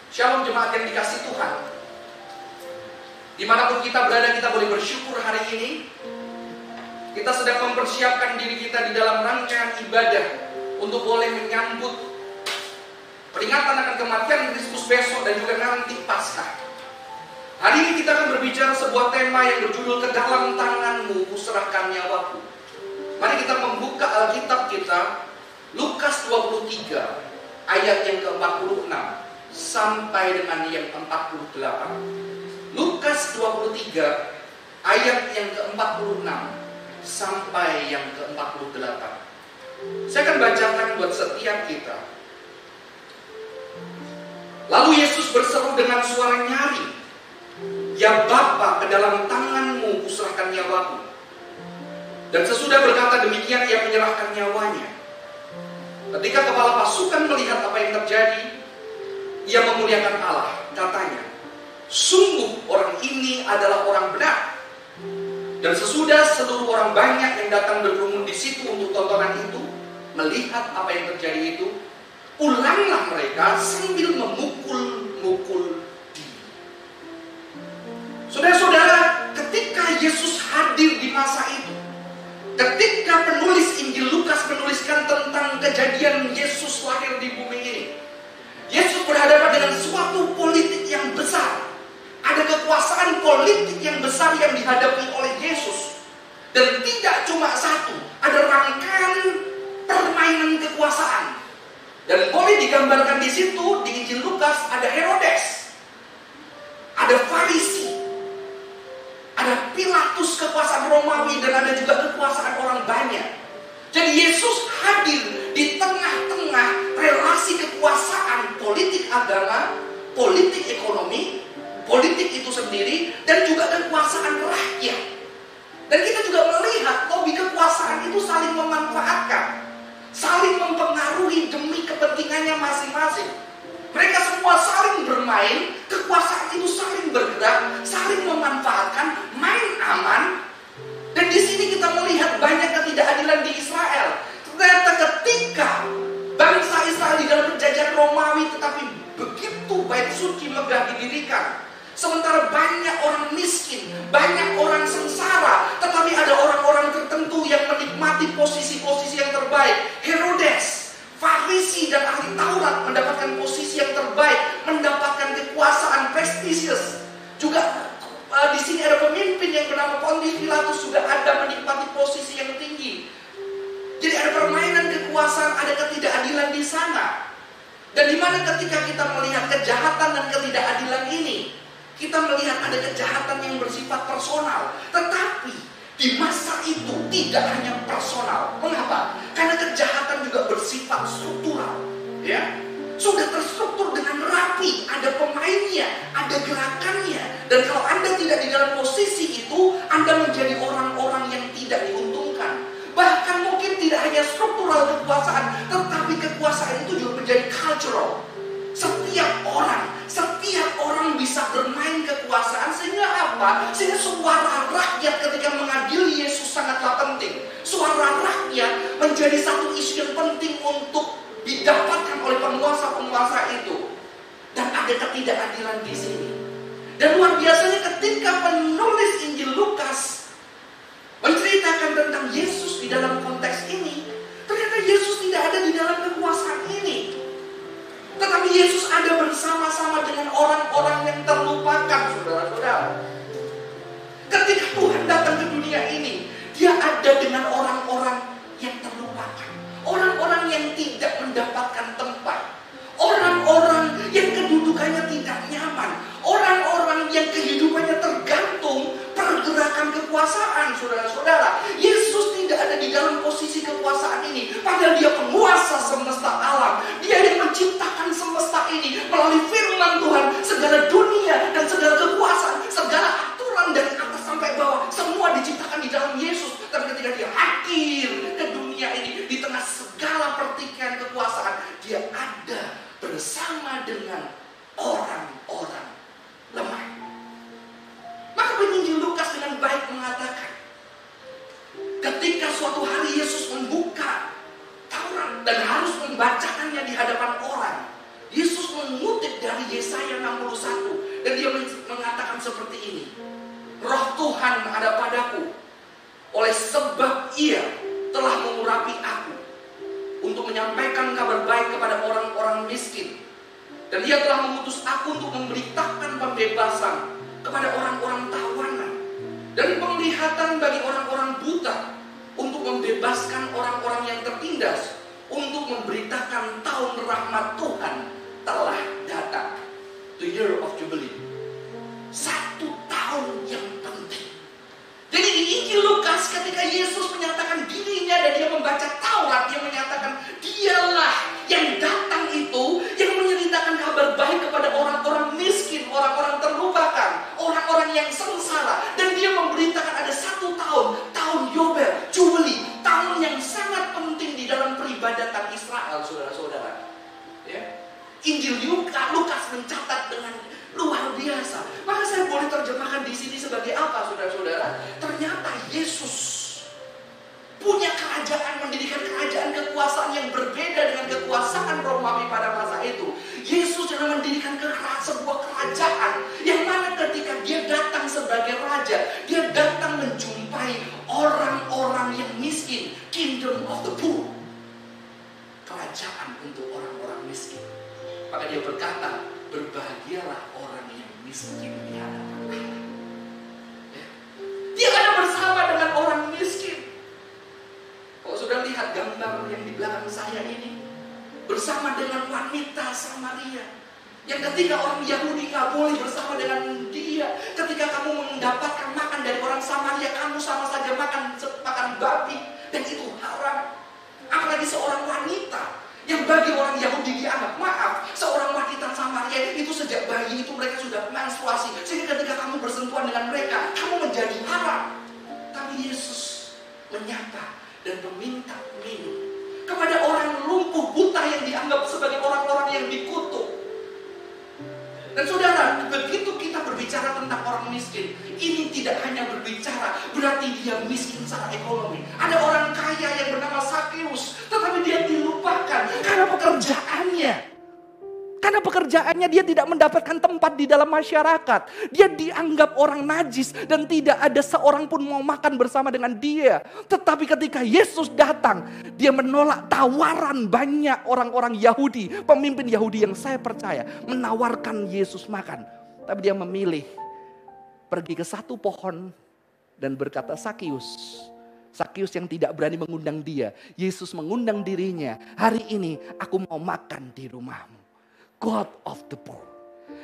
Shalom jemaat yang dikasih Tuhan. Dimanapun kita berada, kita boleh bersyukur hari ini. Kita sedang mempersiapkan diri kita di dalam rangkaian ibadah untuk boleh menyambut peringatan akan kematian Kristus besok dan juga nanti Paskah. Hari ini kita akan berbicara sebuah tema yang berjudul "Ke dalam tanganmu kuserahkan nyawaku". Mari kita membuka Alkitab kita, Lukas 23 ayat yang ke-46 sampai dengan yang 48. Lukas 23 ayat yang ke-46 sampai yang ke-48. Saya akan bacakan buat setiap kita. Lalu Yesus berseru dengan suara nyaring, "Ya Bapa, ke dalam tanganmu kuserahkan nyawaku." Dan sesudah berkata demikian, ia menyerahkan nyawanya. Ketika kepala pasukan melihat apa yang terjadi, ia memuliakan Allah. Katanya, "Sungguh orang ini adalah orang benar." Dan sesudah seluruh orang banyak yang datang berkerumun di situ untuk tontonan itu, melihat apa yang terjadi itu, pulanglah mereka sambil memukul-mukul diri. Saudara-saudara, ketika Yesus hadir di masa itu, ketika penulis Injil Lukas menuliskan tentang kejadian Yesus lahir di bumi ini, Yesus berhadapan dengan suatu politik yang besar. Ada kekuasaan politik yang besar yang dihadapi oleh Yesus. Dan tidak cuma satu, ada rangkaian permainan kekuasaan. Dan boleh digambarkan di situ, di Injil Lukas, ada Herodes, ada Farisi, ada Pilatus kekuasaan Romawi, dan ada juga kekuasaan orang banyak. Jadi Yesus hadir di tengah-tengah relasi kekuasaan politik agama, politik ekonomi, politik itu sendiri, dan juga kekuasaan rakyat. Dan kita juga melihat lobby kekuasaan itu saling memanfaatkan, saling mempengaruhi demi kepentingannya masing-masing. Mereka semua saling bermain, kekuasaan itu saling bergerak, saling memanfaatkan, main aman. Dan di sini kita melihat banyak ketidakadilan di Israel. Ternyata ketika bangsa Israel di dalam penjajahan Romawi, tetapi begitu bait suci megah didirikan, sementara banyak orang miskin, banyak orang sengsara, tetapi ada orang-orang tertentu yang menikmati posisi-posisi yang terbaik. Herodes, Farisi, dan ahli Taurat mendapatkan posisi yang terbaik, mendapatkan kekuasaan prestisius. Juga di sini ada pemimpin yang bernama Pontius Pilatus juga ada menikmati posisi yang tinggi. Jadi ada permainan kekuasaan, ada ketidakadilan di sana. Dan di mana ketika kita melihat kejahatan dan ketidakadilan ini, kita melihat ada kejahatan yang bersifat personal. Tetapi di masa itu tidak hanya personal. Mengapa? Karena kejahatan juga bersifat struktural. Ya, sudah terstruktur dengan rapi. Ada pemainnya, ada gerakannya. Dan kalau Anda tidak di dalam posisi itu, Anda menjadi orang-orang yang tidak diuntungkan. Bahkan mungkin tidak hanya struktural kekuasaan, tetapi kekuasaan itu juga menjadi cultural. Setiap orang bisa bermain kekuasaan. Sehingga apa? Sehingga suara rakyat ketika mengadili Yesus sangatlah penting. Suara rakyat menjadi satu isu yang penting untuk didapatkan oleh penguasa-penguasa itu. Dan ada ketidakadilan di sini. Dan luar biasanya ketika penulis Injil Lukas menceritakan tentang Yesus di dalam konteks ini, ternyata Yesus tidak ada di dalam kekuasaan ini. Tetapi Yesus ada bersama-sama dengan orang-orang yang terlupakan, saudara-saudara. Ketika Tuhan datang ke dunia ini, Dia ada dengan orang-orang yang terlupakan. Orang-orang yang tidak mendapatkan tempat. Orang-orang yang kedudukannya tidak nyaman. Orang-orang yang kehidupannya tergantung pergerakan kekuasaan, saudara-saudara. Yesus tidak ada di dalam posisi kekuasaan ini. Padahal Dia penguasa semesta alam. Dia yang menciptakan semesta ini melalui firman Tuhan. Segala dunia dan segala kekuasaan, segala aturan dari atas sampai bawah, semua diciptakan di dalam Yesus. Dan ketika Dia hadir ke dunia ini, di tengah segala pertikaian kekuasaan, Dia ada bersama dengan orang-orang lemah. Maka penginjil Lukas dengan baik mengatakan, ketika suatu hari Yesus membuka Taurat dan harus membacakannya di hadapan orang. Yesus mengutip dari Yesaya 61 dan dia mengatakan seperti ini. Roh Tuhan ada padaku, oleh sebab Ia telah mengurapi aku untuk menyampaikan kabar baik kepada orang-orang miskin. Dan Ia telah mengutus aku untuk memberitakan pembebasan kepada orang-orang tawanan dan penglihatan bagi orang-orang buta, untuk membebaskan orang-orang yang tertindas, untuk memberitakan tahun rahmat Tuhan telah datang. The year of Jubilee. Satu tahun yang penting. Jadi di Injil Lukas ketika Yesus menyatakan dirinya dan dia membaca Taurat, dia menyatakan dialah yang datang itu, yang menceritakan kabar baik kepada orang-orang miskin, orang-orang terlupakan, orang-orang yang sengsara. Dan dia memberitakan ada satu tahun, tahun Yobel, Jubilee, tahun yang sangat penting di dalam peribadatan Israel, saudara-saudara. Ya. Injil Lukas mencatat dengan luar biasa. Maka saya boleh terjemahkan di sini sebagai apa, saudara-saudara? Ternyata Yesus punya kerajaan, mendirikan kerajaan kekuasaan yang berbeda dengan kekuasaan Romawi pada masa itu. Yesus sedang mendirikan sebuah kerajaan yang mana ketika dia datang sebagai raja, dia datang menjumpai orang-orang yang miskin. Kingdom of the poor. Kerajaan untuk orang-orang miskin. Maka dia berkata, berbahagialah orang yang miskin di hadapan Allah. Ya. Dia ada bersama dengan orang miskin. Kalau sudah lihat gambar yang di belakang saya ini, bersama dengan wanita Samaria, yang ketika orang Yahudi gak boleh bersama dengan dia. Ketika kamu mendapatkan makan dari orang Samaria, kamu sama saja makan babi, dan itu haram. Apalagi seorang wanita yang bagi orang Yahudi dianggap, maaf, seorang wanita Samaria itu sejak bayi itu mereka sudah menstruasi, sehingga ketika kamu bersentuhan dengan mereka, kamu menjadi haram. Tapi Yesus menyapa dan meminta minum kepada orang lumpuh buta yang dianggap sebagai orang-orang yang dikutuk. Dan saudara, begitu kita berbicara tentang orang miskin, ini tidak hanya berbicara berarti dia miskin secara ekonomi. Ada orang kaya yang bernama Sakeus, tetapi dia dilupakan karena pekerjaannya. Karena pekerjaannya dia tidak mendapatkan tempat di dalam masyarakat. Dia dianggap orang najis dan tidak ada seorang pun mau makan bersama dengan dia. Tetapi ketika Yesus datang, dia menolak tawaran banyak orang-orang Yahudi, pemimpin Yahudi yang saya percaya menawarkan Yesus makan. Tapi dia memilih pergi ke satu pohon dan berkata, Sakeus. Sakeus yang tidak berani mengundang dia. Yesus mengundang dirinya. Hari ini aku mau makan di rumahmu. God of the poor.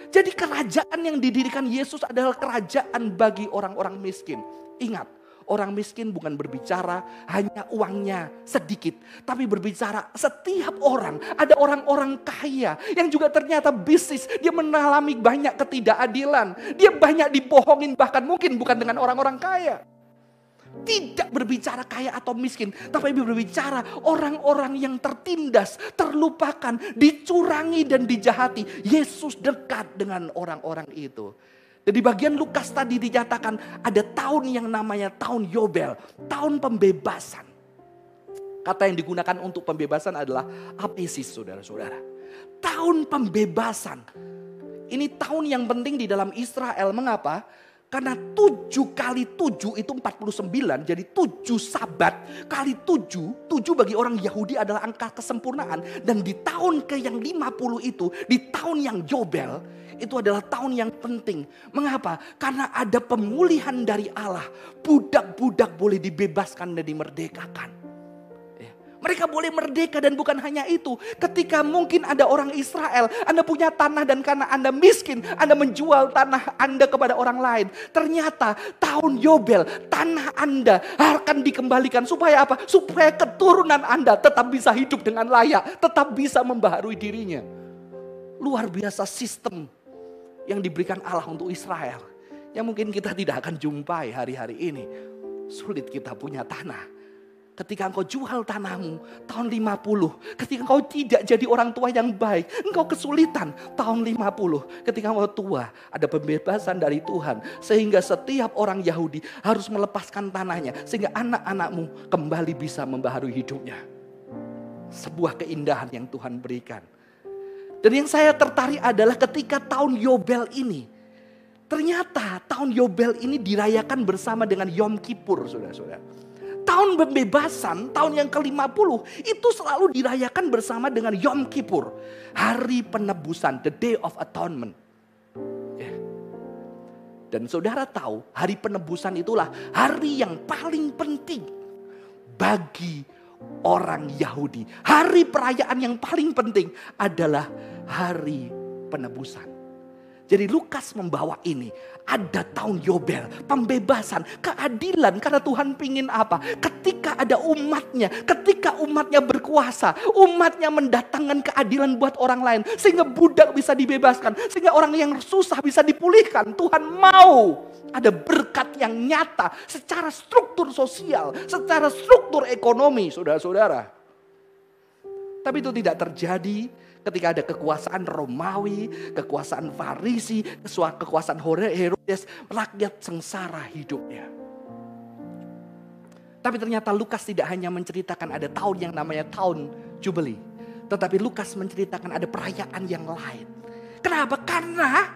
Jadi kerajaan yang didirikan Yesus adalah kerajaan bagi orang-orang miskin. Ingat, orang miskin bukan berbicara hanya uangnya sedikit, tapi berbicara setiap orang. Ada orang-orang kaya yang juga ternyata bisnis, dia mengalami banyak ketidakadilan. Dia banyak dibohongin, bahkan mungkin bukan dengan orang-orang kaya. Tidak berbicara kaya atau miskin, tapi berbicara orang-orang yang tertindas, terlupakan, dicurangi dan dijahati. Yesus dekat dengan orang-orang itu. Dan di bagian Lukas tadi dinyatakan ada tahun yang namanya tahun Yobel, tahun pembebasan. Kata yang digunakan untuk pembebasan adalah apesis, saudara-saudara. Tahun pembebasan. Ini tahun yang penting di dalam Israel. Mengapa? Karena 7 kali 7 itu 49, jadi 7 sabat kali 7 bagi orang Yahudi adalah angka kesempurnaan. Dan di tahun ke yang 50 itu, di tahun yang Yobel, itu adalah tahun yang penting. Mengapa? Karena ada pemulihan dari Allah. Budak-budak boleh dibebaskan dan dimerdekakan. Mereka boleh merdeka dan bukan hanya itu. Ketika mungkin ada orang Israel, Anda punya tanah dan karena Anda miskin, Anda menjual tanah Anda kepada orang lain. Ternyata tahun Yobel, tanah Anda akan dikembalikan. Supaya apa? Supaya keturunan Anda tetap bisa hidup dengan layak, tetap bisa membaharui dirinya. Luar biasa sistem yang diberikan Allah untuk Israel. Yang mungkin kita tidak akan jumpai hari-hari ini. Sulit kita punya tanah. Ketika engkau jual tanahmu tahun 50. Ketika engkau tidak jadi orang tua yang baik. Engkau kesulitan tahun 50. Ketika engkau tua ada pembebasan dari Tuhan. Sehingga setiap orang Yahudi harus melepaskan tanahnya. Sehingga anak-anakmu kembali bisa membaharui hidupnya. sebuah keindahan yang Tuhan berikan. Dan yang saya tertarik adalah ketika tahun Yobel ini, ternyata tahun Yobel ini dirayakan bersama dengan Yom Kippur, saudara-saudara. Tahun pembebasan, tahun yang ke-50, itu selalu dirayakan bersama dengan Yom Kippur. Hari penebusan, the Day of Atonement. Ya. Dan saudara tahu, hari penebusan itulah hari yang paling penting bagi orang Yahudi. Hari perayaan yang paling penting adalah hari penebusan. Jadi Lukas membawa ini. Ada tahun Yobel, pembebasan, keadilan. Karena Tuhan pingin apa? Ketika ada umatnya, ketika umatnya berkuasa, umatnya mendatangkan keadilan buat orang lain. Sehingga budak bisa dibebaskan, sehingga orang yang susah bisa dipulihkan. Tuhan mau ada berkat yang nyata secara struktur sosial, secara struktur ekonomi, saudara-saudara. Tapi itu tidak terjadi ketika ada kekuasaan Romawi, kekuasaan Farisi, kekuasaan Herodes, rakyat sengsara hidupnya. Tapi ternyata Lukas tidak hanya menceritakan ada tahun yang namanya tahun Jubeli, tetapi Lukas menceritakan ada perayaan yang lain. Kenapa? Karena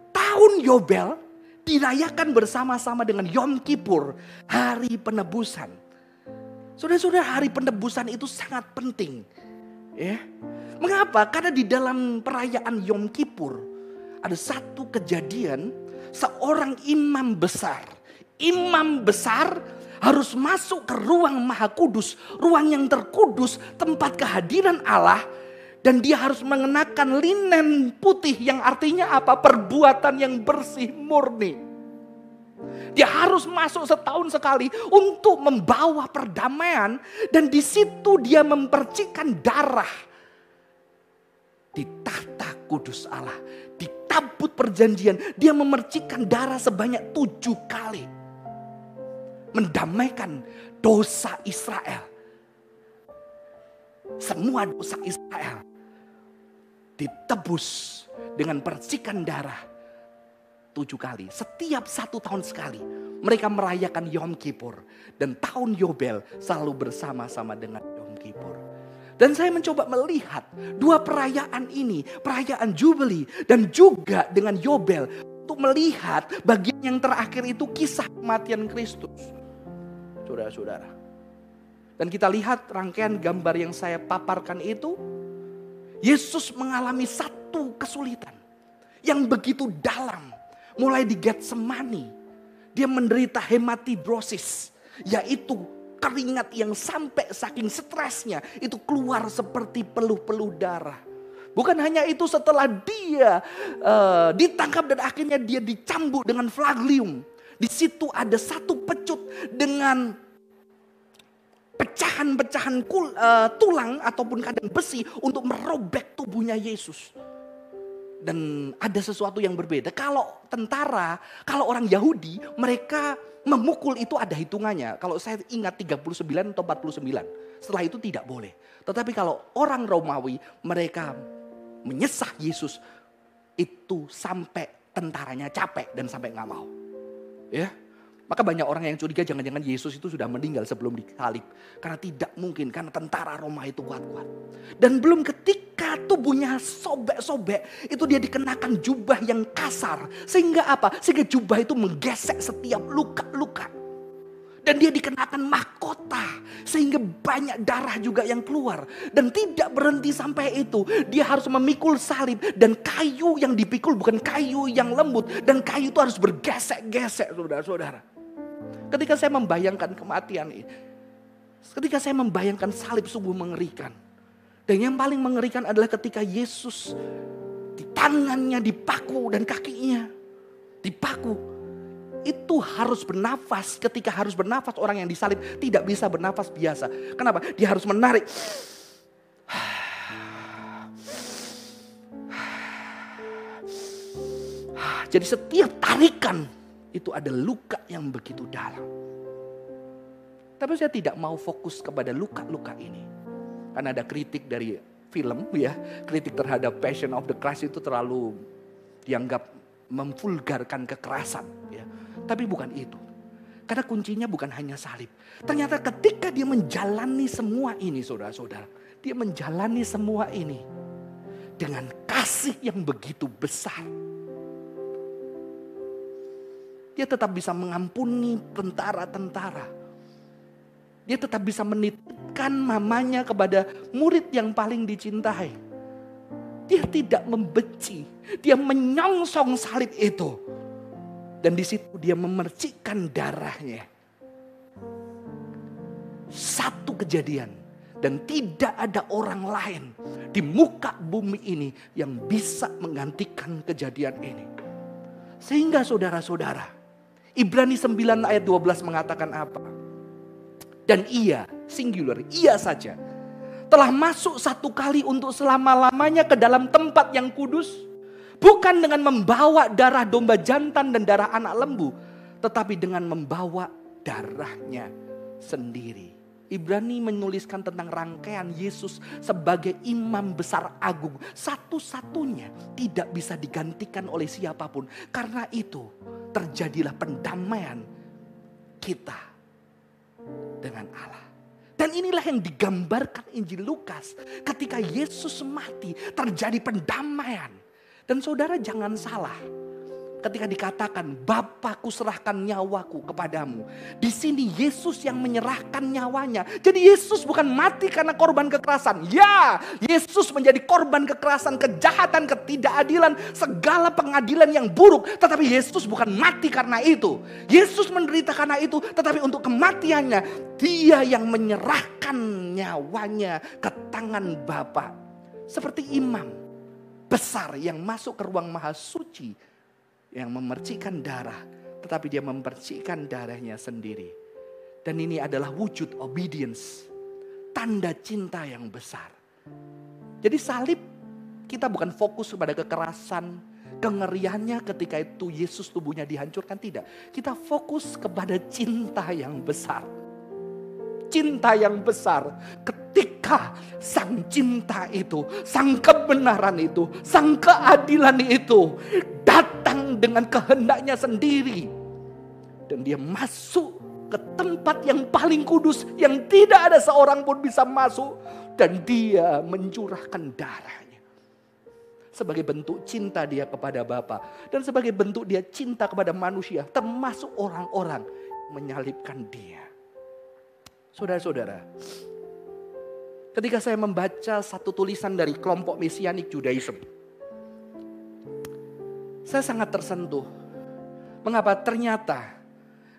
tahun Yobel dirayakan bersama-sama dengan Yom Kippur, hari penebusan. Saudara-saudara, hari penebusan itu sangat penting. Ya. Mengapa? Karena di dalam perayaan Yom Kippur ada satu kejadian, seorang imam besar harus masuk ke ruang Maha Kudus, ruang yang terkudus, tempat kehadiran Allah, dan dia harus mengenakan linen putih yang artinya apa? Perbuatan yang bersih murni. Dia harus masuk setahun sekali untuk membawa perdamaian. Dan di situ dia mempercikan darah di tahta kudus Allah. Di tabut perjanjian dia memercikan darah sebanyak 7 kali. Mendamaikan dosa Israel. Semua dosa Israel ditebus dengan percikan darah 7 kali. Setiap 1 tahun sekali mereka merayakan Yom Kippur. Dan tahun Yobel selalu bersama-sama dengan Yom Kippur. Dan saya mencoba melihat 2 perayaan ini, perayaan Jubeli dan juga dengan Yobel, untuk melihat bagian yang terakhir itu kisah kematian Kristus. Saudara-saudara. Dan kita lihat rangkaian gambar yang saya paparkan itu, Yesus mengalami satu kesulitan yang begitu dalam. Mulai di Getsemani, dia menderita hematidrosis, yaitu keringat yang sampai saking stresnya itu keluar seperti peluh-peluh darah. Bukan hanya itu, setelah dia ditangkap dan akhirnya dia dicambuk dengan flagellium. Di situ ada satu pecut dengan pecahan-pecahan tulang ataupun kadang besi untuk merobek tubuhnya Yesus. Dan ada sesuatu yang berbeda. Kalau tentara, kalau orang Yahudi, mereka memukul itu ada hitungannya. Kalau saya ingat 39 atau 49. Setelah itu tidak boleh. Tetapi kalau orang Romawi, mereka menyesah Yesus, itu sampai tentaranya capek dan sampai nggak mau. Ya. Maka banyak orang yang curiga jangan-jangan Yesus itu sudah meninggal sebelum disalib. Karena tidak mungkin, karena tentara Roma itu kuat-kuat. Dan belum ketika tubuhnya sobek-sobek, itu dia dikenakan jubah yang kasar. Sehingga apa? Sehingga jubah itu menggesek setiap luka-luka. Dan dia dikenakan mahkota. Sehingga banyak darah juga yang keluar. Dan tidak berhenti sampai itu. Dia harus memikul salib. Dan kayu yang dipikul bukan kayu yang lembut. Dan kayu itu harus bergesek-gesek, saudara-saudara. Ketika saya membayangkan kematian ini, ketika saya membayangkan salib, sungguh mengerikan. Dan yang paling mengerikan adalah ketika Yesus di tangannya dipaku dan kakinya dipaku. Itu harus bernafas. Ketika harus bernafas, orang yang disalib tidak bisa bernafas biasa. Kenapa? Dia harus menarik. Jadi setiap tarikan itu ada luka yang begitu dalam. Tapi saya tidak mau fokus kepada luka-luka ini. Karena ada kritik dari film ya. Kritik terhadap Passion of the Christ itu terlalu dianggap memvulgarkan kekerasan. Ya. Tapi bukan itu. Karena kuncinya bukan hanya salib. Ternyata ketika dia menjalani semua ini, saudara-saudara, dia menjalani semua ini dengan kasih yang begitu besar. Dia tetap bisa mengampuni tentara-tentara. Dia tetap bisa menitipkan mamanya kepada murid yang paling dicintai. Dia tidak membenci, dia menyongsong salib itu. Dan di situ dia memercikkan darahnya. Satu kejadian. Dan tidak ada orang lain di muka bumi ini yang bisa menggantikan kejadian ini. Sehingga saudara-saudara, Ibrani 9 ayat 12 mengatakan apa? Dan ia, singular, ia saja telah masuk satu kali untuk selama-lamanya ke dalam tempat yang kudus. Bukan dengan membawa darah domba jantan dan darah anak lembu, tetapi dengan membawa darahnya sendiri. Ibrani menuliskan tentang rangkaian Yesus sebagai imam besar agung. Satu-satunya tidak bisa digantikan oleh siapapun. Karena itu terjadilah pendamaian kita dengan Allah. Dan inilah yang digambarkan Injil Lukas. Ketika Yesus mati terjadi pendamaian. Dan saudara jangan salah. Ketika dikatakan Bapa, kuserahkan nyawaku kepadamu. Di sini Yesus yang menyerahkan nyawanya. Jadi Yesus bukan mati karena korban kekerasan. Ya, Yesus menjadi korban kekerasan, kejahatan, ketidakadilan, segala pengadilan yang buruk. Tetapi Yesus bukan mati karena itu. Yesus menderita karena itu. Tetapi untuk kematiannya, dia yang menyerahkan nyawanya ke tangan Bapa. Seperti imam besar yang masuk ke ruang maha suci. Yang memercikkan darah, tetapi dia memercikkan darahnya sendiri. Dan ini adalah wujud obedience, tanda cinta yang besar. Jadi salib, kita bukan fokus pada kekerasan, kengeriannya ketika itu Yesus tubuhnya dihancurkan, tidak. Kita fokus kepada cinta yang besar. Cinta yang besar ketika sang cinta itu, sang kebenaran itu, sang keadilan itu datang dengan kehendaknya sendiri. Dan dia masuk ke tempat yang paling kudus yang tidak ada seorang pun bisa masuk. Dan dia mencurahkan darahnya. Sebagai bentuk cinta dia kepada Bapa. Dan sebagai bentuk dia cinta kepada manusia. Termasuk orang-orang yang menyalibkan dia. Saudara-saudara, ketika saya membaca satu tulisan dari kelompok Messianic Judaism, saya sangat tersentuh. Mengapa? Ternyata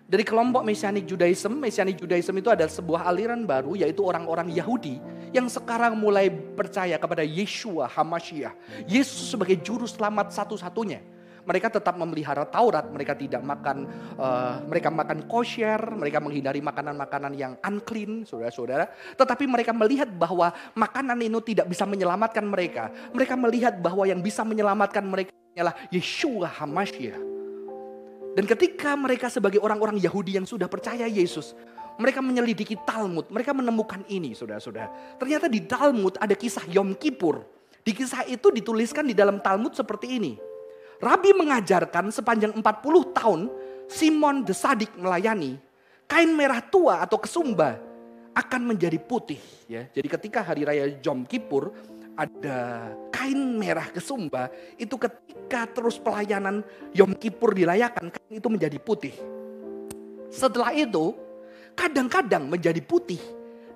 dari kelompok Messianic Judaism itu adalah sebuah aliran baru, yaitu orang-orang Yahudi yang sekarang mulai percaya kepada Yeshua HaMashiach, Yesus sebagai juru selamat satu-satunya. Mereka tetap memelihara Taurat, mereka tidak makan, mereka makan kosher, mereka menghindari makanan-makanan yang unclean, saudara-saudara. Tetapi mereka melihat bahwa makanan itu tidak bisa menyelamatkan mereka. Mereka melihat bahwa yang bisa menyelamatkan mereka adalah Yeshua HaMashiach. Dan ketika mereka sebagai orang-orang Yahudi yang sudah percaya Yesus, mereka menyelidiki Talmud, mereka menemukan ini, saudara-saudara. Ternyata di Talmud ada kisah Yom Kippur. Di kisah itu dituliskan di dalam Talmud seperti ini. Rabi mengajarkan sepanjang 40 tahun Simon the Sadik melayani, kain merah tua atau kesumba akan menjadi putih. Ya. Jadi ketika hari raya Yom Kippur ada kain merah kesumba, itu ketika terus pelayanan Yom Kippur dirayakan, kain itu menjadi putih. Setelah itu kadang-kadang menjadi putih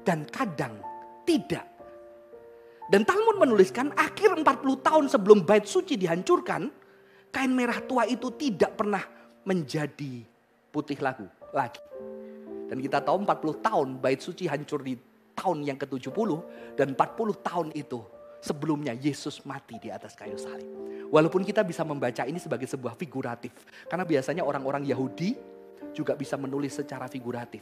dan kadang tidak. Dan Talmud menuliskan akhir 40 tahun sebelum bait suci dihancurkan, kain merah tua itu tidak pernah menjadi putih lagi. Dan kita tahu 40 tahun bait suci hancur di tahun yang ke-70. Dan 40 tahun itu sebelumnya Yesus mati di atas kayu salib. Walaupun kita bisa membaca ini sebagai sebuah figuratif. Karena biasanya orang-orang Yahudi juga bisa menulis secara figuratif.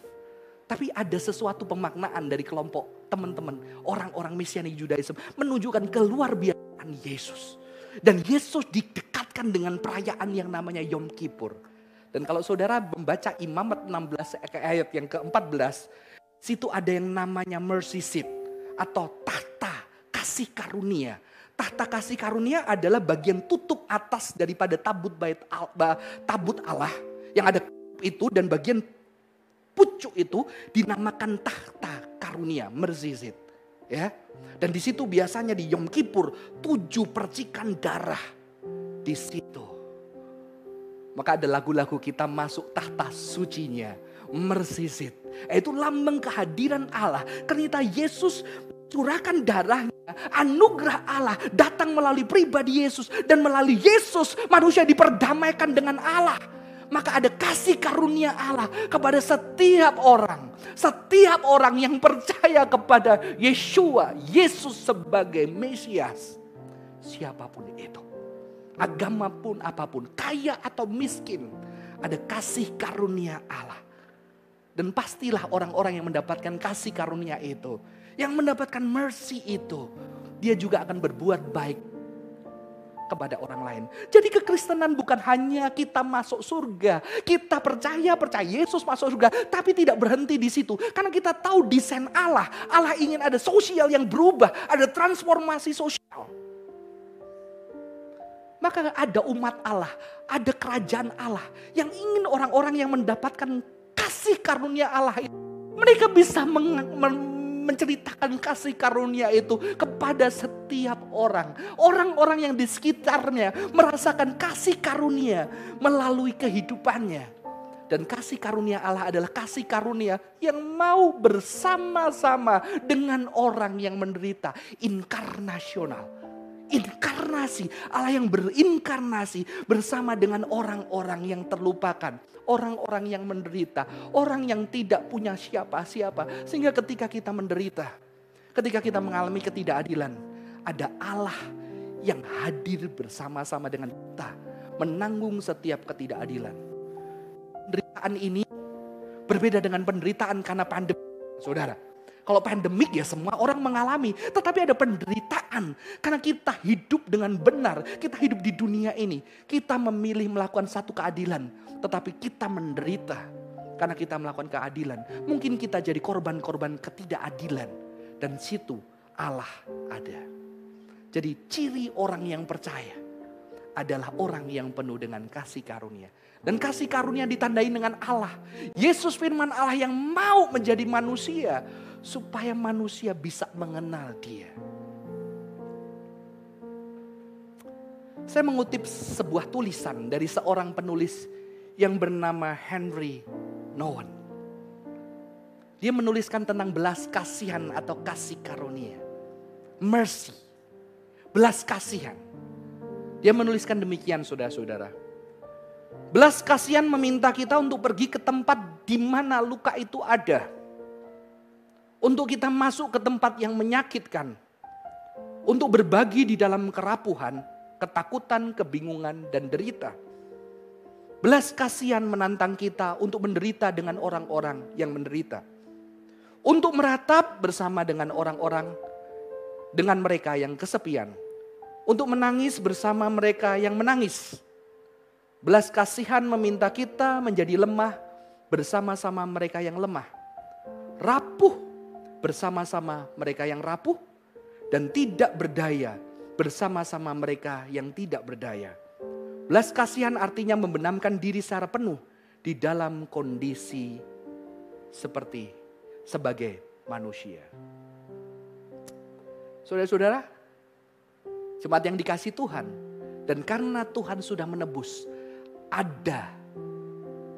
Tapi ada sesuatu pemaknaan dari kelompok teman-teman orang-orang Messianic Judaism menunjukkan keluar biasaan Yesus. Dan Yesus didekatkan dengan perayaan yang namanya Yom Kippur. Dan kalau saudara membaca Imamat 16 ayat yang ke-14, situ ada yang namanya mercy seat atau tahta kasih karunia. Tahta kasih karunia adalah bagian tutup atas daripada tabut Allah yang ada itu, dan bagian pucuk itu dinamakan tahta karunia, merzizit. Ya. Dan di situ biasanya di Yom Kippur 7 percikan darah di situ. Maka ada lagu-lagu kita masuk tahta sucinya, merzizit. Itu lambang kehadiran Allah. Karena Yesus curahkan darahnya, anugerah Allah datang melalui pribadi Yesus. Dan melalui Yesus manusia diperdamaikan dengan Allah. Maka ada kasih karunia Allah kepada setiap orang. Setiap orang yang percaya kepada Yeshua, Yesus sebagai Mesias. Siapapun itu. Agama pun apapun, kaya atau miskin. Ada kasih karunia Allah. Dan pastilah orang-orang yang mendapatkan kasih karunia itu, yang mendapatkan mercy itu, dia juga akan berbuat baik kepada orang lain. Jadi kekristenan bukan hanya kita masuk surga. Kita percaya Yesus masuk surga. Tapi tidak berhenti di situ. Karena kita tahu desain Allah. Allah ingin ada sosial yang berubah. Ada transformasi sosial. Maka ada umat Allah. Ada kerajaan Allah. Yang ingin orang-orang yang mendapatkan kasih karunia Allah itu, mereka bisa menceritakan kasih karunia itu kepada setiap orang. Orang-orang yang di sekitarnya merasakan kasih karunia melalui kehidupannya. Dan kasih karunia Allah adalah kasih karunia yang mau bersama-sama dengan orang yang menderita. Inkarnasional. Inkarnasi, Allah yang berinkarnasi bersama dengan orang-orang yang terlupakan, orang-orang yang menderita, orang yang tidak punya siapa-siapa. Sehingga ketika kita menderita, ketika kita mengalami ketidakadilan, ada Allah yang hadir bersama-sama dengan kita, menanggung setiap ketidakadilan. Penderitaan ini berbeda dengan penderitaan karena pandemi, saudara. Kalau pandemik ya semua orang mengalami. Tetapi ada penderitaan. Karena kita hidup dengan benar. Kita hidup di dunia ini. Kita memilih melakukan satu keadilan. Tetapi kita menderita. Karena kita melakukan keadilan. Mungkin kita jadi korban-korban ketidakadilan. Dan situ Allah ada. Jadi ciri orang yang percaya adalah orang yang penuh dengan kasih karunia. Dan kasih karunia ditandai dengan Allah. Yesus firman Allah yang mau menjadi manusia. Supaya manusia bisa mengenal Dia. Saya mengutip sebuah tulisan dari seorang penulis yang bernama Henry Nouwen. Dia menuliskan tentang belas kasihan atau kasih karunia. Mercy. Belas kasihan. Dia menuliskan demikian, saudara-saudara. Belas kasihan meminta kita untuk pergi ke tempat di mana luka itu ada. Untuk kita masuk ke tempat yang menyakitkan. Untuk berbagi di dalam kerapuhan, ketakutan, kebingungan, dan derita. Belas kasihan menantang kita untuk menderita dengan orang-orang yang menderita. Untuk meratap bersama dengan orang-orang, dengan mereka yang kesepian. Untuk menangis bersama mereka yang menangis. Belas kasihan meminta kita menjadi lemah bersama-sama mereka yang lemah. Rapuh bersama-sama mereka yang rapuh, dan tidak berdaya bersama-sama mereka yang tidak berdaya. Belas kasihan artinya membenamkan diri secara penuh di dalam kondisi sebagai manusia. Saudara-saudara, jemaat yang dikasihi Tuhan, dan karena Tuhan sudah menebus, ada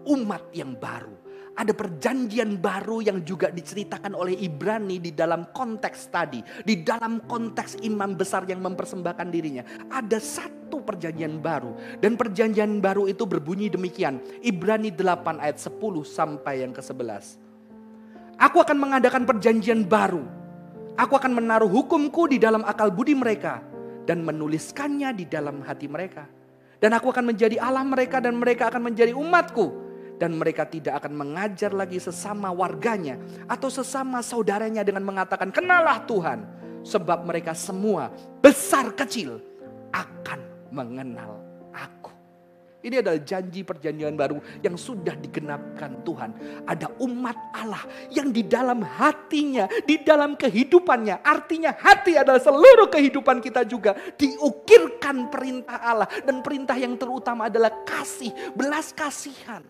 umat yang baru. Ada perjanjian baru yang juga diceritakan oleh Ibrani di dalam konteks tadi. Di dalam konteks imam besar yang mempersembahkan dirinya. Ada satu perjanjian baru. Dan perjanjian baru itu berbunyi demikian. Ibrani 8 ayat 10 sampai yang ke-11. Aku akan mengadakan perjanjian baru. Aku akan menaruh hukumku di dalam akal budi mereka. Dan menuliskannya di dalam hati mereka. Dan aku akan menjadi Allah mereka dan mereka akan menjadi umatku. Dan mereka tidak akan mengajar lagi sesama warganya atau sesama saudaranya dengan mengatakan, kenalah Tuhan. Sebab mereka semua besar kecil akan mengenal aku. Ini adalah janji perjanjian baru yang sudah digenapkan Tuhan. Ada umat Allah yang di dalam hatinya, di dalam kehidupannya. Artinya hati adalah seluruh kehidupan kita juga. Diukirkan perintah Allah. Dan perintah yang terutama adalah kasih, belas kasihan.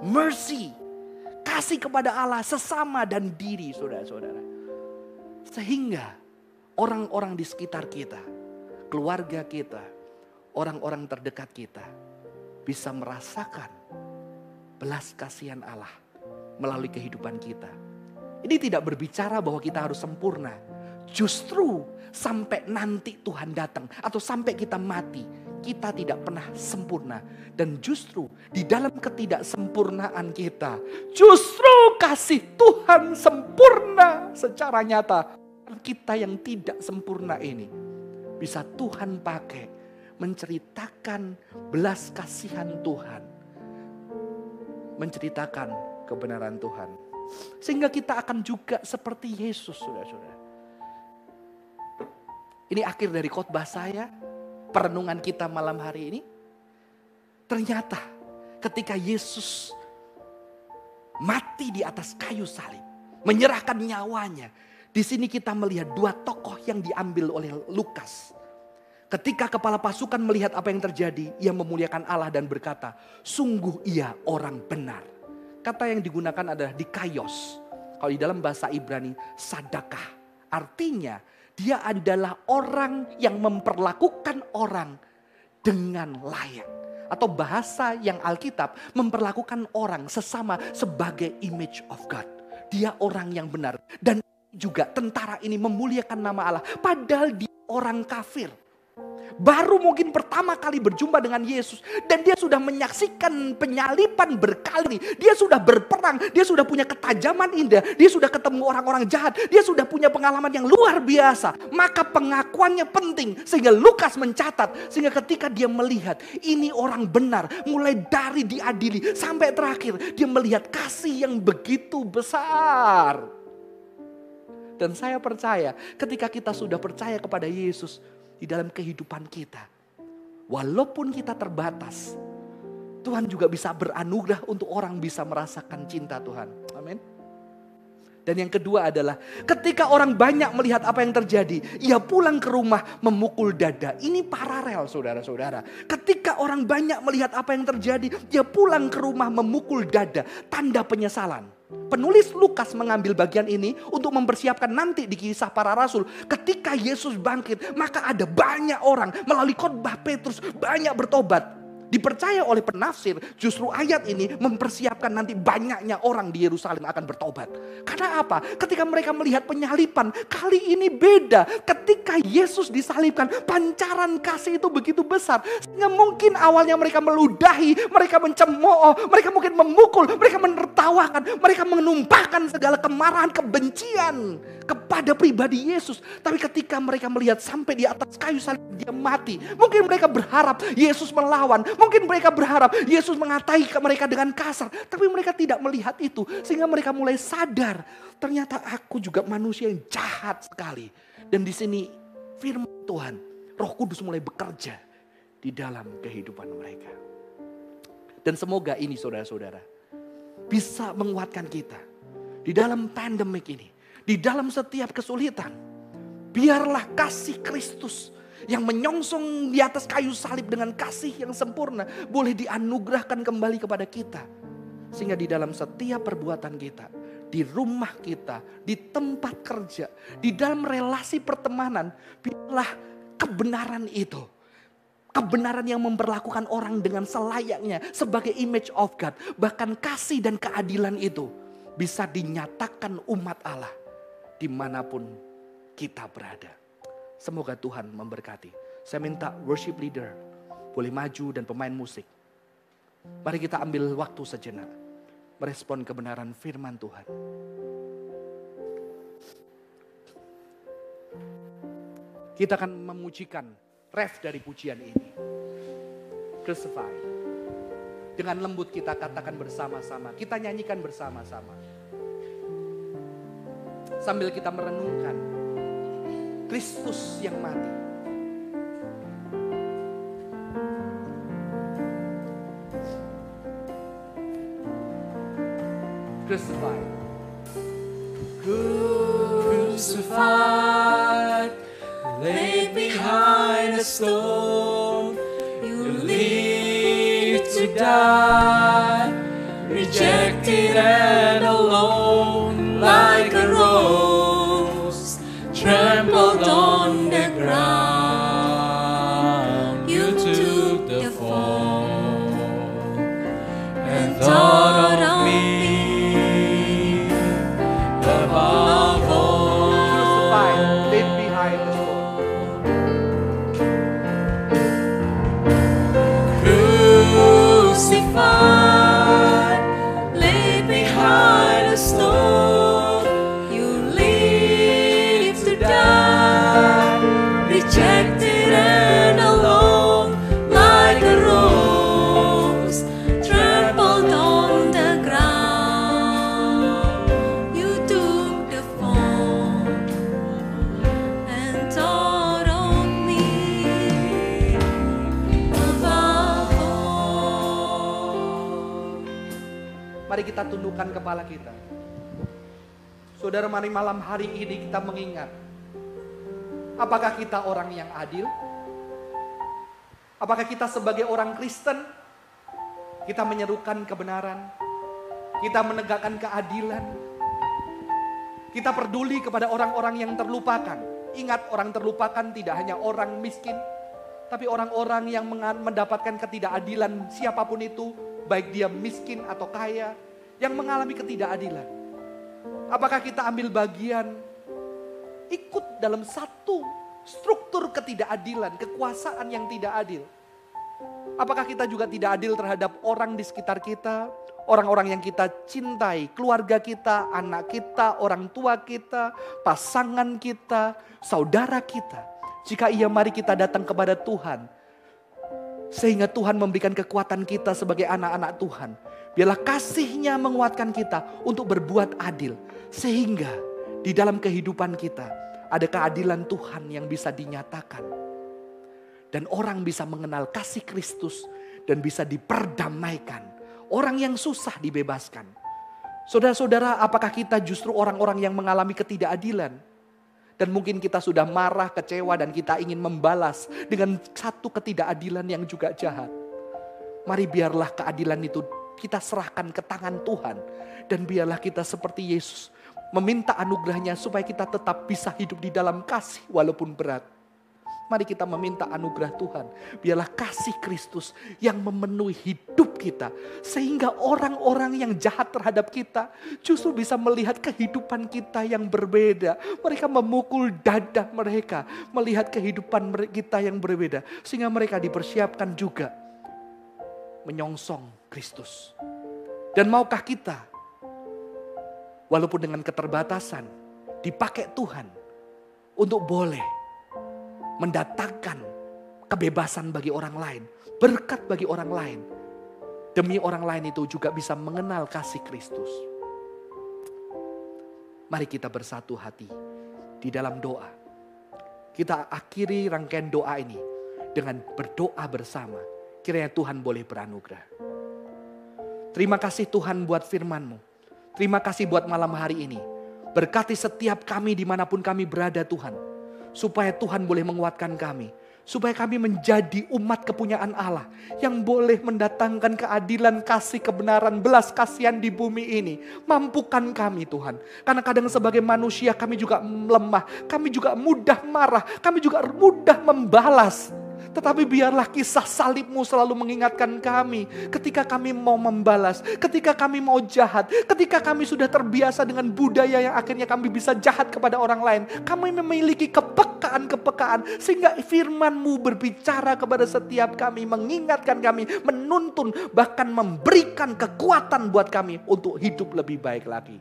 Mercy, kasih kepada Allah, sesama dan diri, saudara-saudara. Sehingga orang-orang di sekitar kita, keluarga kita, orang-orang terdekat kita bisa merasakan belas kasihan Allah melalui kehidupan kita. Ini tidak berbicara bahwa kita harus sempurna. Justru sampai nanti Tuhan datang atau sampai kita mati, kita tidak pernah sempurna. Dan justru di dalam ketidaksempurnaan kita, justru kasih Tuhan sempurna secara nyata. Kita yang tidak sempurna ini bisa Tuhan pakai menceritakan belas kasihan Tuhan, menceritakan kebenaran Tuhan. Sehingga kita akan juga seperti Yesus, saudara-saudara. Ini akhir dari khotbah saya, perenungan kita malam hari ini. Ternyata ketika Yesus mati di atas kayu salib, menyerahkan nyawanya, di sini kita melihat dua tokoh yang diambil oleh Lukas. Ketika kepala pasukan melihat apa yang terjadi, ia memuliakan Allah dan berkata, sungguh ia orang benar. Kata yang digunakan adalah dikaios. Kalau di dalam bahasa Ibrani, sadakah. Artinya dia adalah orang yang memperlakukan orang dengan layak. Atau bahasa yang Alkitab memperlakukan orang sesama sebagai image of God. Dia orang yang benar. Dan juga tentara ini memuliakan nama Allah. Padahal dia orang kafir. Baru mungkin pertama kali berjumpa dengan Yesus. Dan dia sudah menyaksikan penyalipan berkali. Dia sudah berperang. Dia sudah punya ketajaman indah. Dia sudah ketemu orang-orang jahat. Dia sudah punya pengalaman yang luar biasa. Maka pengakuannya penting. Sehingga Lukas mencatat. Sehingga ketika dia melihat ini orang benar. Mulai dari diadili sampai terakhir. Dia melihat kasih yang begitu besar. Dan saya percaya ketika kita sudah percaya kepada Yesus. Di dalam kehidupan kita, walaupun kita terbatas, Tuhan juga bisa beranugerah untuk orang bisa merasakan cinta Tuhan. Amin. Dan yang kedua adalah ketika orang banyak melihat apa yang terjadi, ia pulang ke rumah memukul dada. Ini paralel, saudara-saudara. Ketika orang banyak melihat apa yang terjadi, ia pulang ke rumah memukul dada. Tanda penyesalan. Penulis Lukas mengambil bagian ini untuk mempersiapkan nanti di Kisah Para Rasul. Ketika Yesus bangkit, maka ada banyak orang melalui khotbah Petrus banyak bertobat. Dipercaya oleh penafsir, justru ayat ini mempersiapkan nanti banyaknya orang di Yerusalem akan bertobat. Karena apa? Ketika mereka melihat penyalipan, kali ini beda. Ketika Yesus disalibkan, pancaran kasih itu begitu besar. Sehingga mungkin awalnya mereka meludahi, mereka mencemooh, mereka mungkin memukul, mereka menertawakan, mereka menumpahkan segala kemarahan, kebencian kepada pribadi Yesus. Tapi ketika mereka melihat sampai di atas kayu salib dia mati, mungkin mereka berharap Yesus melawan. Mungkin mereka berharap Yesus mengatai mereka dengan kasar. Tapi mereka tidak melihat itu. Sehingga mereka mulai sadar. Ternyata aku juga manusia yang jahat sekali. Dan di sini firman Tuhan, Roh Kudus mulai bekerja di dalam kehidupan mereka. Dan semoga ini saudara-saudara bisa menguatkan kita. Di dalam pandemik ini. Di dalam setiap kesulitan. Biarlah kasih Kristus yang menyongsong di atas kayu salib dengan kasih yang sempurna boleh dianugerahkan kembali kepada kita. Sehingga di dalam setiap perbuatan kita, di rumah kita, di tempat kerja, di dalam relasi pertemanan, biarlah kebenaran itu. Kebenaran yang memperlakukan orang dengan selayaknya sebagai image of God. Bahkan kasih dan keadilan itu bisa dinyatakan umat Allah dimanapun kita berada. Semoga Tuhan memberkati. Saya minta worship leader boleh maju dan pemain musik. Mari kita ambil waktu sejenak. Merespon kebenaran firman Tuhan. Kita akan memujikan ref dari pujian ini. Crucify. Dengan lembut kita katakan bersama-sama. Kita nyanyikan bersama-sama. Sambil kita merenungkan Kristus yang mati. Crucified. Crucified, laid behind a stone, you live to die, rejected and alone like a rose, trampled on the ground. You took the fall and thought of me above Crucified, all. laid behind the stone. Crucified, laid behind a stone, you live to die, rejected and alone, like a rose, trampled on the ground. You took the fall and thought of me above all. Mari kita tundukkan kepala kita. Saudara, mari malam hari ini kita mengingat. Apakah kita orang yang adil? Apakah kita sebagai orang Kristen, kita menyerukan kebenaran, kita menegakkan keadilan, kita peduli kepada orang-orang yang terlupakan. Ingat, orang terlupakan tidak hanya orang miskin, tapi orang-orang yang mendapatkan ketidakadilan siapapun itu, baik dia miskin atau kaya, yang mengalami ketidakadilan. Apakah kita ambil bagian, ikut dalam satu struktur ketidakadilan, kekuasaan yang tidak adil? Apakah kita juga tidak adil terhadap orang di sekitar kita, orang-orang yang kita cintai, keluarga kita, anak kita, orang tua kita, pasangan kita, saudara kita? Jika iya, mari kita datang kepada Tuhan, sehingga Tuhan memberikan kekuatan kita sebagai anak-anak Tuhan. Biarlah kasih-Nya menguatkan kita untuk berbuat adil. Sehingga di dalam kehidupan kita ada keadilan Tuhan yang bisa dinyatakan. Dan orang bisa mengenal kasih Kristus dan bisa diperdamaikan. Orang yang susah dibebaskan. Saudara-saudara, apakah kita justru orang-orang yang mengalami ketidakadilan? Dan mungkin kita sudah marah, kecewa, dan kita ingin membalas dengan satu ketidakadilan yang juga jahat. Mari biarlah keadilan itu kita serahkan ke tangan Tuhan. Dan biarlah kita seperti Yesus, meminta anugerah-Nya supaya kita tetap bisa hidup di dalam kasih walaupun berat. Mari kita meminta anugerah Tuhan. Biarlah kasih Kristus yang memenuhi hidup kita. Sehingga orang-orang yang jahat terhadap kita justru bisa melihat kehidupan kita yang berbeda. Mereka memukul dada mereka. Melihat kehidupan kita yang berbeda. Sehingga mereka dipersiapkan juga menyongsong Kristus. Dan maukah kita, walaupun dengan keterbatasan, dipakai Tuhan untuk boleh mendatangkan kebebasan bagi orang lain, berkat bagi orang lain, demi orang lain itu juga bisa mengenal kasih Kristus. Mari kita bersatu hati di dalam doa. Kita akhiri rangkaian doa ini dengan berdoa bersama. Kiranya Tuhan boleh beranugerah. Terima kasih Tuhan buat firman-Mu. Terima kasih buat malam hari ini. Berkati setiap kami dimanapun kami berada Tuhan. Supaya Tuhan boleh menguatkan kami. Supaya kami menjadi umat kepunyaan Allah. Yang boleh mendatangkan keadilan, kasih, kebenaran, belas kasihan di bumi ini. Mampukan kami Tuhan. Karena kadang sebagai manusia kami juga lemah. Kami juga mudah marah. Kami juga mudah membalas. Tetapi biarlah kisah salib-Mu selalu mengingatkan kami. Ketika kami mau membalas. Ketika kami mau jahat. Ketika kami sudah terbiasa dengan budaya yang akhirnya kami bisa jahat kepada orang lain. Kami memiliki kepekaan-kepekaan. Sehingga firman-Mu berbicara kepada setiap kami. Mengingatkan kami. Menuntun. Bahkan memberikan kekuatan buat kami. Untuk hidup lebih baik lagi.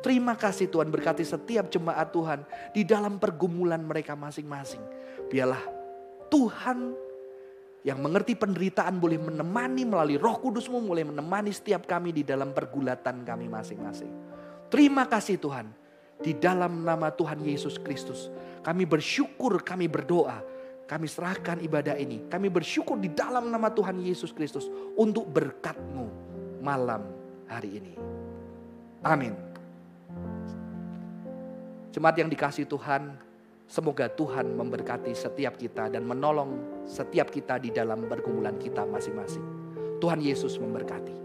Terima kasih Tuhan, berkati setiap jemaat Tuhan. Di dalam pergumulan mereka masing-masing. Biarlah Tuhan yang mengerti penderitaan boleh menemani melalui Roh Kudus-Mu, boleh menemani setiap kami di dalam pergulatan kami masing-masing. Terima kasih Tuhan. Di dalam nama Tuhan Yesus Kristus. Kami bersyukur, kami berdoa. Kami serahkan ibadah ini. Kami bersyukur di dalam nama Tuhan Yesus Kristus. Untuk berkat-Mu malam hari ini. Amin. Jemaat yang dikasihi Tuhan, semoga Tuhan memberkati setiap kita dan menolong setiap kita di dalam pergumulan kita masing-masing. Tuhan Yesus memberkati.